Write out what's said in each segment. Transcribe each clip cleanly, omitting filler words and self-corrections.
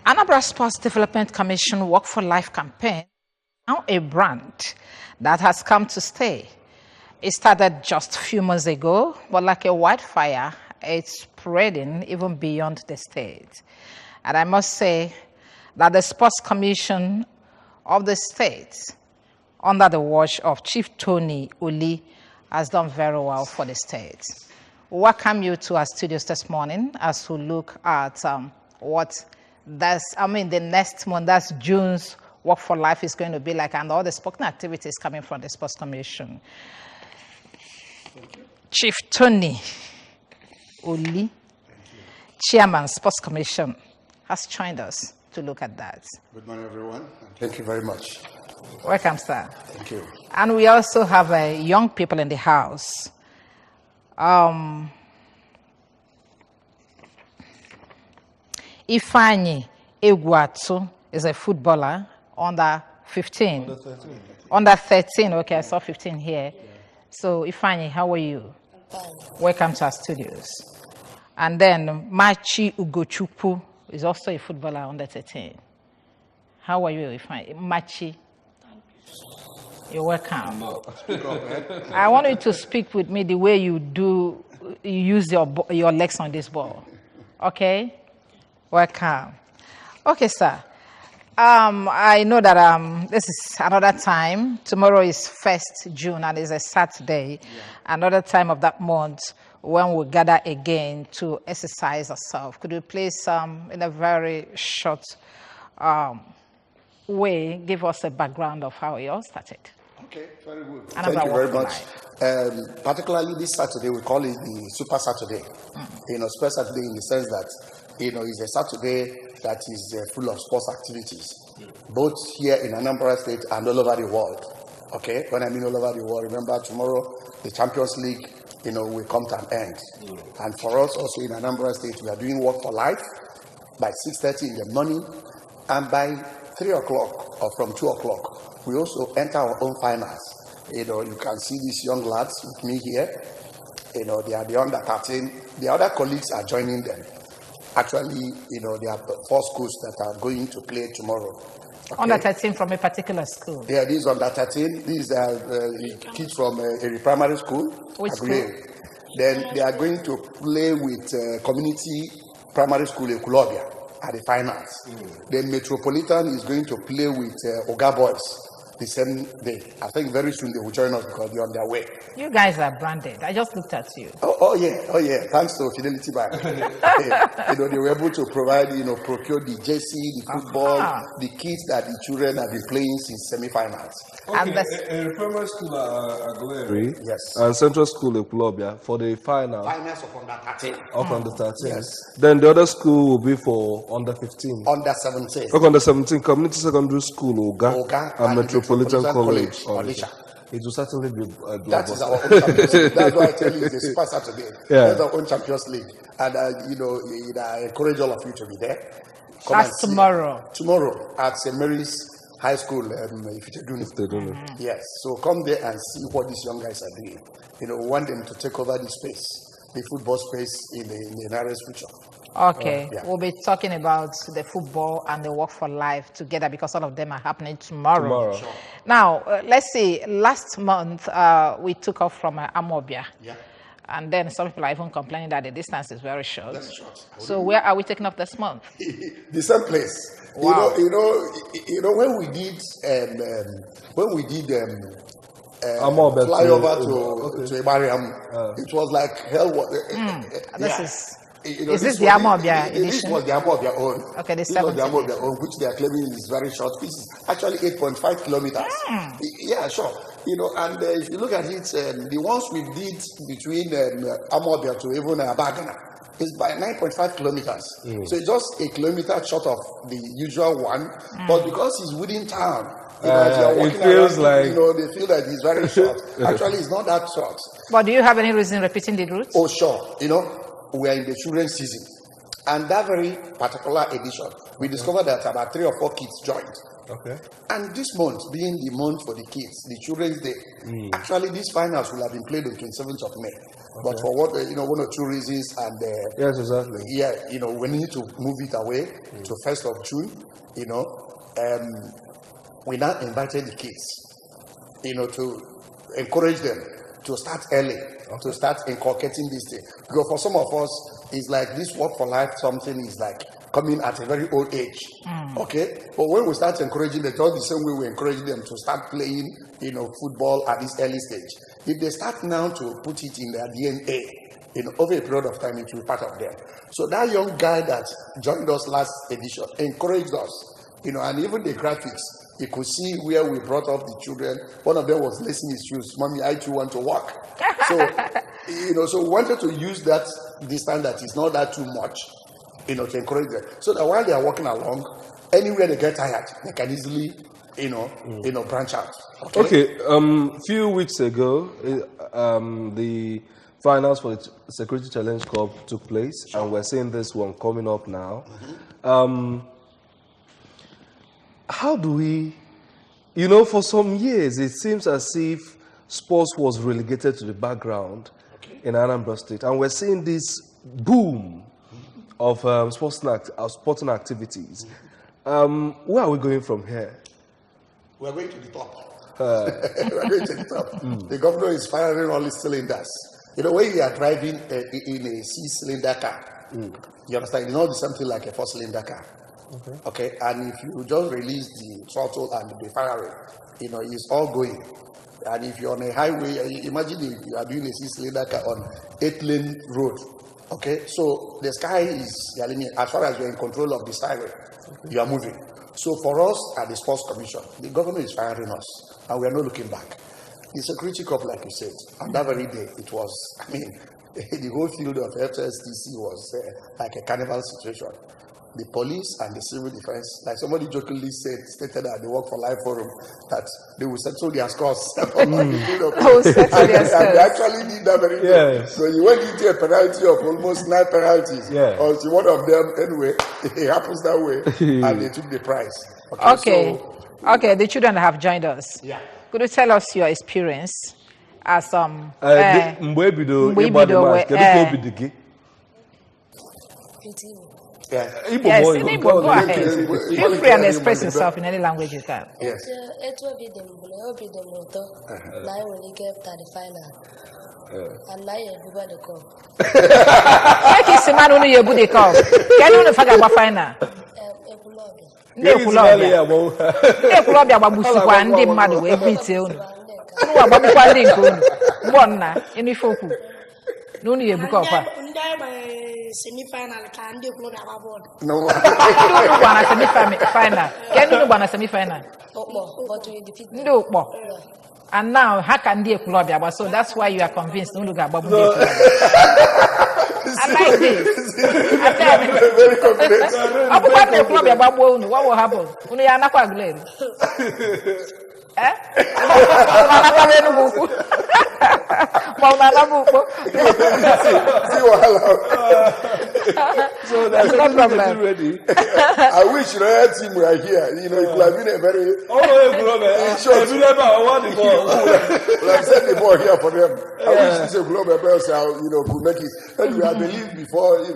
Anambra Sports Development Commission Work for Life campaign, now a brand that has come to stay. It started just a few months ago, but like a wildfire, it's spreading even beyond the state. And I must say that the Sports Commission of the state, under the watch of Chief Tony Oli, has done very well for the state. We welcome you to our studios this morning as we look at the next month, that's June's Work for Life is going to be like, and all the sporting activities coming from the Sports Commission. Chief Tony Oli, Chairman, Sports Commission, has joined us to look at that. Good morning, everyone. Thank you very much. Welcome, sir. Thank you. And we also have young people in the house. Ifeanyi Egwuatu is a footballer under 15. Under 13. Under 13, okay, I saw 15 here. Yeah. So, Ifeanyi, how are you? Fine. Welcome to our studios. And then Machi Ugochukwu is also a footballer under 13. How are you, Ifeanyi? Machi? You're welcome. I want you to speak with me the way you do, you use your legs on this ball. Okay? Welcome. Okay, sir. I know that this is another time. Tomorrow is 1st June and it's a Saturday. Yeah. Another time of that month when we gather again to exercise ourselves. Could you please, in a very short way, give us a background of how it all started? Okay, very good. Anambra Thank you very much. Particularly this Saturday, we call it the Super Saturday. Super Saturday in the sense that, it's a Saturday that is full of sports activities, both here in Anambra State and all over the world. Okay, when I mean all over the world, remember tomorrow the Champions League, will come to an end. And for us also in Anambra State, we are doing Work for Life by 6:30 in the morning, and by 3 o'clock or from 2 o'clock, we also enter our own finals. You can see these young lads with me here. They are the under 13. The other colleagues are joining them. Actually, there are 4 schools that are going to play tomorrow. Okay? Under 13 from a particular school? Yeah, these under 13. These are kids from a primary school. Which school? Then they are going to play with community primary school in Kulobia at the finals. Then Metropolitan is going to play with Oga Boys the same day. I think very soon they will join us because they're on their way. You guys are branded. I just looked at you. Oh yeah. Thanks to Fidelity Bank. They were able to provide, procure the jersey, the football, the kits that the children have been playing since semi-finals. Okay, and primary school at Aguilera. Yes. And central school at Kulobia for the finals. Finals of under 13. Of under 13. Yes. Then the other school will be for under 15. Under 17. Okay, under 17. Community secondary school, Oga and Metropolitan College. Onisha. It will certainly be that is our own Champions League. That's why I tell you it's a Super Saturday. Yeah. That's our own Champions League. And, I encourage all of you to be there. That's tomorrow. Tomorrow at St. Mary's High School, if they don't know. Yes. So come there and see what these young guys are doing. We want them to take over the space, the football space in the nearest future. Okay, We'll be talking about the football and the Work for Life together because all of them are happening tomorrow. Sure. Now, let's see, last month we took off from Amobia. Yeah. And then some people are even complaining that the distance is very short. That's short. So where are we taking off this month? The same place. Wow. When we did Amobia to Ibariam, it was like hell. Is this the Amobia edition? This was the Amobia own. Okay, this was the Amobia own, which they are claiming is very short. This is actually 8.5 kilometers. Yeah, sure. And if you look at it, the ones we did between Amobia to even Bagana is by 9.5 kilometers. So it's just a kilometer short of the usual one. But because it's within town, it feels like they feel that it's very short. Actually, it's not that short. But do you have any reason repeating the route? Oh, sure. We are in the children's season. And that very particular edition, we discovered that about 3 or 4 kids joined. Okay. And this month, being the month for the kids, the Children's Day, actually these finals will have been played on 27th of May. but for what, one or two reasons, and yes, exactly. Yeah, we need to move it away to 1st of June. We now invited the kids, to encourage them to start early, to start inculcating this thing. Because for some of us, it's like this work for life, something is like coming at a very old age. Okay? But when we start encouraging them, just the same way we encourage them to start playing, football at this early stage. If they start now to put it in their DNA, over a period of time, it will be part of them. So that young guy that joined us last edition encouraged us, and even the graphics, you could see where we brought up the children. One of them was lacing his shoes. Mommy, I too want to walk. So, so we wanted to use that distance that is not that too much, to encourage them. So that while they are walking along, anywhere they get tired, they can easily, branch out. Okay. Few weeks ago, the finals for the Security Challenge Cup took place, and we're seeing this one coming up now. How do we, for some years, it seems as if sports was relegated to the background in Anambra State, and we're seeing this boom of sporting activities. Where are we going from here? We're going to the top. We're going to the top. The governor is firing all his cylinders. When you are driving in a 6-cylinder car, you understand, it's not something like a 4-cylinder car. Okay, and if you just release the throttle and the firing, it's all going. And if you're on a highway, imagine if you are doing a 6-cylinder car on 8-lane road. Okay, so the sky is the limit. As far as you're in control of the siren, you are moving. So for us at the Sports Commission, the government is firing us, and we are not looking back. The Security Cup, like you said, on that very day, it was, the whole field of FSTC was like a carnival situation. The police and the civil defense, like somebody jokingly stated at the Work for Life Forum, that they will settle their scores. And they actually did that very well. So you went into a penalty of almost 9 penalties. Or one of them, anyway, it happens that way, and they took the prize. Okay, the children have joined us. Yeah. Could you tell us your experience as Yes, in Igbo, go ahead. Feel free and express yourself in any language you can. Yes. It will be the final. And now everybody come. Like you say, man, only you put the cup. Can you not forget about final? Ekulobi ababusikwa ndị mmadụ wee bite unu. Unu agbabukwa ndị nke unu. Mbọ nna, enife okwu. N'unu ya ebuka ọkwa. Semi-final can do club abroad. No. Unu gwana semi-final. Can unu gwana semi-final? But we defeat Ndị ukpo. And now, how can they club ya? So that's why you are convinced unu ga-agbabu ndị club. I like this. I tell you. Very confident. Ọbụkwa ndị club ya gbagbuo unu, what will happen? Unu ya anakwa glere. Anakwa enu ukwu. So that's no problem. Ready. I wish the Royal team were here. It could have been a very. I've sent the ball here for them. I wish this global could make it. Anyway, I believe before.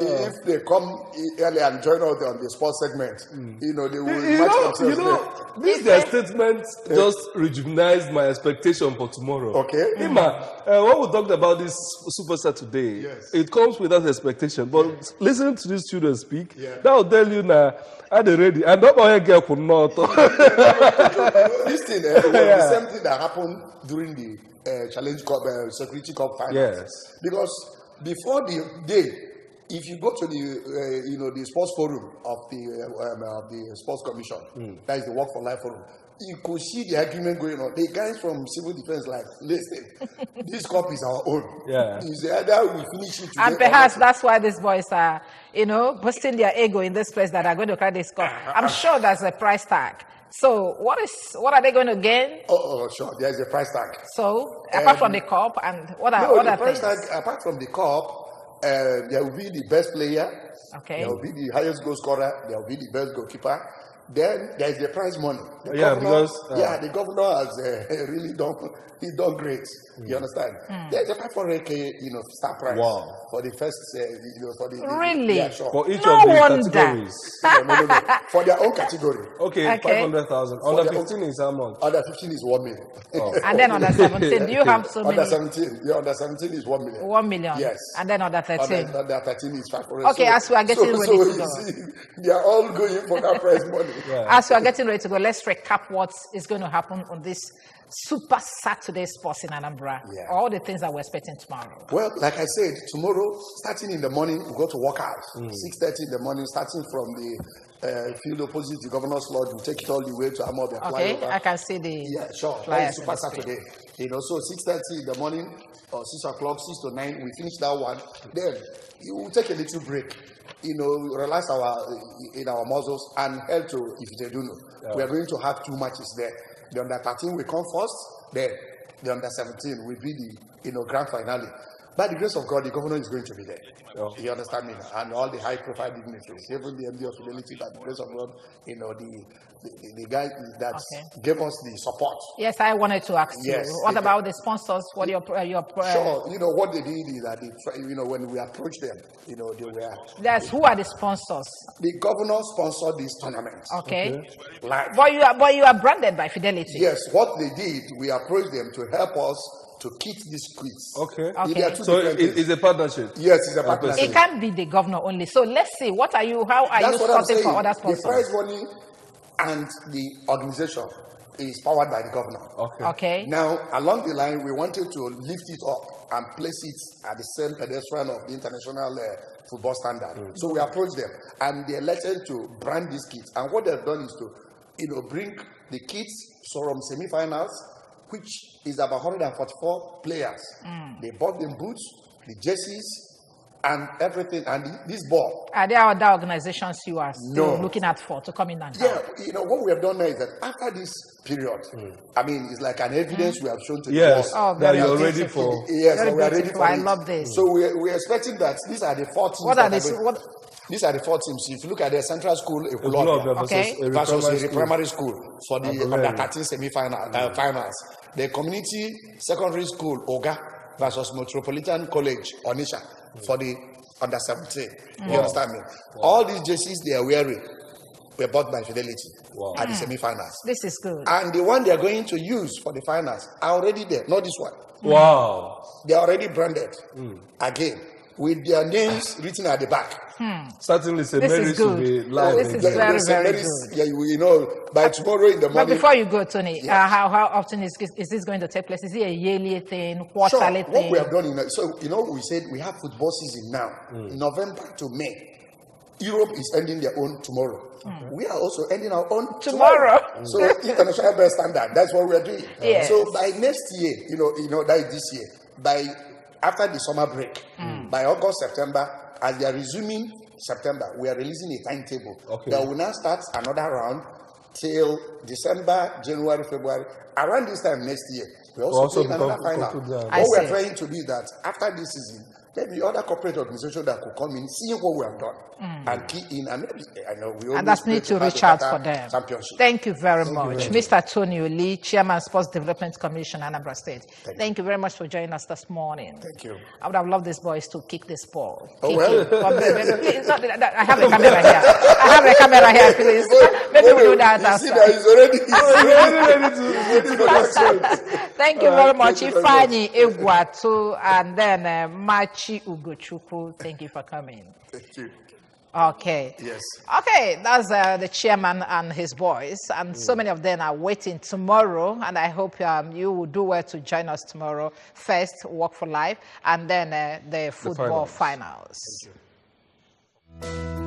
If they come early and join us on the sports segment, they will match themselves. This their statement just rejuvenized my expectation for tomorrow. Okay. Ima, when we talked about this Superstar today, it comes without expectation. But listening to these children speak, that will tell you now, are they ready? And not all girl could not. This thing was the same thing that happened during the Challenge Cup, Security Cup finals. Yes. Because before the day, if you go to the the sports forum of the sports commission, that is the Work for Life forum, you could see the argument going on. The guys from civil defense like, listen, this cup is our own. It's either we finish it today. And perhaps that's why these boys are, boosting their ego in this place that are going to carry this cup. I'm sure there's a price tag. So what are they going to gain? Oh, sure. There is a price tag. So apart from the cup, and what are the price things? Tag, apart from the cup, there will be the best player. Okay. There will be the highest goal scorer. There will be the best goalkeeper. Then there is the prize money. The the governor has really done great. You understand? There's a 500K, star prize for the first, for the really? sure. For each no of the wonder. categories. No. For their own category. Okay. 500,000. Under 15 is how much? Under 15 is 1 million. Oh. And then under 17, do you have so many? Under 17 is 1 million. 1 million. Yes. And then under 13. Under 13 is 500. Okay, as we are getting ready to go. See, they are all going for that prize money. As we are getting ready to go, let's recap what is going to happen on this Super Saturday Sports in Anambra. All the things that we're expecting tomorrow. Well, like I said, tomorrow, starting in the morning, we go to workout. 6:30 in the morning, starting from the field opposite the Governor's Lodge. We take it all the way to Anambra. Okay, I can see the flyers. Super Saturday. So 6:30 in the morning, or 6 o'clock, 6 to 9, we finish that one. Then you will take a little break. Relax in our muscles and help to, if they do know. We are going to have 2 matches there. The under 13 will come first, then the under 17 will be the grand finale. By the grace of God, the governor is going to be there. You understand me? And all the high profile dignitaries, even the MD of Fidelity, by the grace of God, the guy that gave us the support. Yes, I wanted to ask you. What about the sponsors? What your Sure, what they did is that when we approached them, they were. Yes, who are the sponsors? The governor sponsored this tournament. Okay. Live. But you are branded by Fidelity. Yes, what they did, we approached them to help us to kit these quiz. Okay. So it's a partnership. Yes, it's a partnership. It can't be the governor only. So let's see. How are you sorting for other sponsors? The prize money and the organization is powered by the governor. Okay. Now, along the line, we wanted to lift it up and place it at the same pedestrian of the international football standard. So we approached them, and they elected to brand these kits. And what they've done is to, bring the kits from semi-finals, which is about 144 players. They bought them boots, the jerseys, and everything, and this ball. Are there other organizations you are still looking at to come in and help? What we have done now is that after this period, it's like an evidence we have shown to the world. Oh, that you're ready for. Yes, we are ready for I it. love this. So we're expecting that these are the 4 teams. These are the 4 teams. If you look at the Central School, versus the primary school for the under 13 semi-final finals. The community secondary school, Oga, versus Metropolitan College, Onisha, for the under 17. You understand me? All these jerseys they are wearing were bought by Fidelity at the semi-finals. This is good. And the one they are going to use for the finals are already there, not this one. Wow. They are already branded again with their names written at the back. Certainly, St. Mary's should be live. This is very, very good. By tomorrow in the morning. But before you go, Tony, how often is this going to take place? Is it a yearly thing, quarterly thing? What we have done, we said we have football season now, November to May. Europe is ending their own tomorrow. We are also ending our own tomorrow. So international best standard, that's what we are doing. Yes. So by next year, that is this year, after the summer break, by August, September, as they are resuming September, we are releasing a timetable that will now start another round till December, January, February. Around this time next year, we also playing another final. What we are trying to be that after this season, there will be other corporate organizations that could come in, see what we have done, and key in. And maybe, we just need to reach out for them. Championship. Thank you very much. Mr. Tony Lee, Chairman, Sports Development Commission, Anambra State. Thank you very much for joining us this morning. Thank you. I would have loved these boys to kick this ball. Oh, well. Please, I have the camera here. I have the camera here, please. Maybe we'll do that outside. He's already ready. Thank you very much. Ifeanyi Egwatu and then Machi Ugochukwu. Thank you for coming. Thank you. Okay. Yes. Okay, that's the chairman and his boys, and so many of them are waiting tomorrow, and I hope you will do well to join us tomorrow. First, Work for Life, and then the football finals. Thank you.